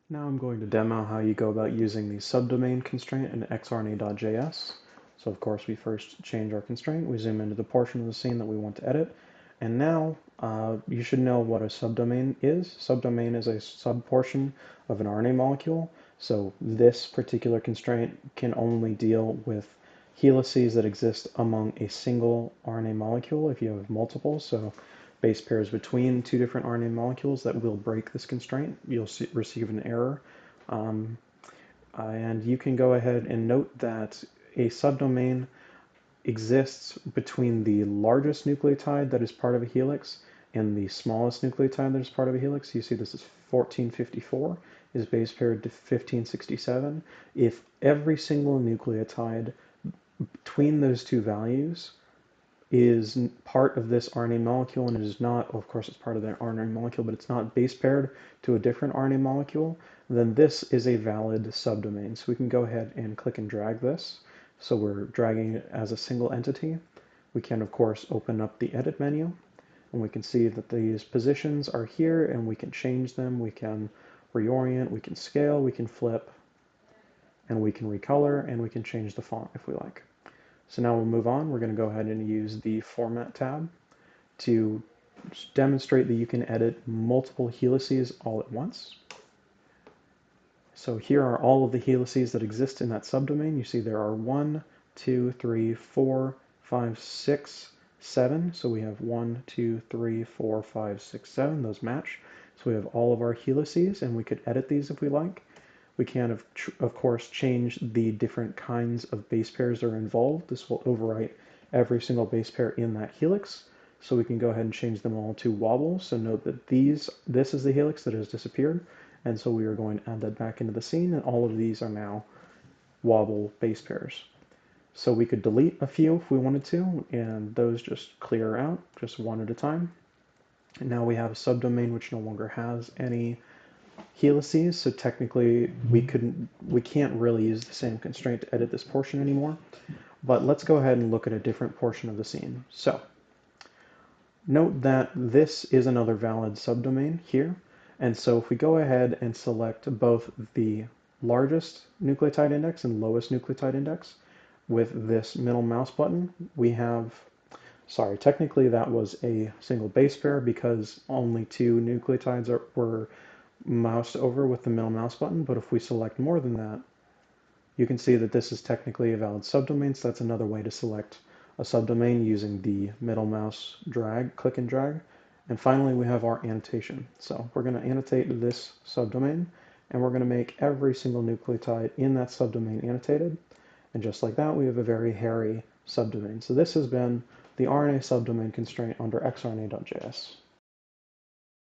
Now I'm going to demo how you go about using the subdomain constraint in XRNA.js. So of course we first change our constraint, we zoom into the portion of the scene that we want to edit, and now you should know what a subdomain is. Subdomain is a subportion of an RNA molecule, so this particular constraint can only deal with helices that exist among a single RNA molecule. If you have multiple, so base pairs between two different RNA molecules, that will break this constraint. You'll receive an error. And you can go ahead and note that a subdomain exists between the largest nucleotide that is part of a helix and the smallest nucleotide that is part of a helix. You see this is 1454 is base paired to 1567. If every single nucleotide between those two values is part of this RNA molecule, and it is not, of course it's part of that RNA molecule, but it's not base paired to a different RNA molecule, then this is a valid subdomain. So we can go ahead and click and drag this. So we're dragging it as a single entity. We can, of course, open up the edit menu, and we can see that these positions are here, and we can change them. We can reorient, we can scale, we can flip, and we can recolor, and we can change the font if we like. So now we'll move on. We're going to go ahead and use the Format tab to demonstrate that you can edit multiple helices all at once. So here are all of the helices that exist in that subdomain. You see there are 1, 2, 3, 4, 5, 6, 7. So we have 1, 2, 3, 4, 5, 6, 7. Those match. So we have all of our helices, and we could edit these if we like. We can, of course, change the different kinds of base pairs that are involved. This will overwrite every single base pair in that helix. So we can go ahead and change them all to wobble. So note that this is the helix that has disappeared. And so we are going to add that back into the scene, and all of these are now wobble base pairs. So we could delete a few if we wanted to, and those just clear out, just one at a time. And now we have a subdomain which no longer has any helices, so technically we can't really use the same constraint to edit this portion anymore. But let's go ahead and look at a different portion of the scene. So note that this is another valid subdomain here, and so if we go ahead and select both the largest nucleotide index and lowest nucleotide index with this middle mouse button, we have, sorry, technically that was a single base pair because only two nucleotides were moused over with the middle mouse button, but if we select more than that, you can see that this is technically a valid subdomain, so that's another way to select a subdomain using the middle mouse drag, click and drag. And finally, we have our annotation. So we're going to annotate this subdomain, and we're going to make every single nucleotide in that subdomain annotated. And just like that, we have a very hairy subdomain. So this has been the RNA subdomain constraint under XRNA.js.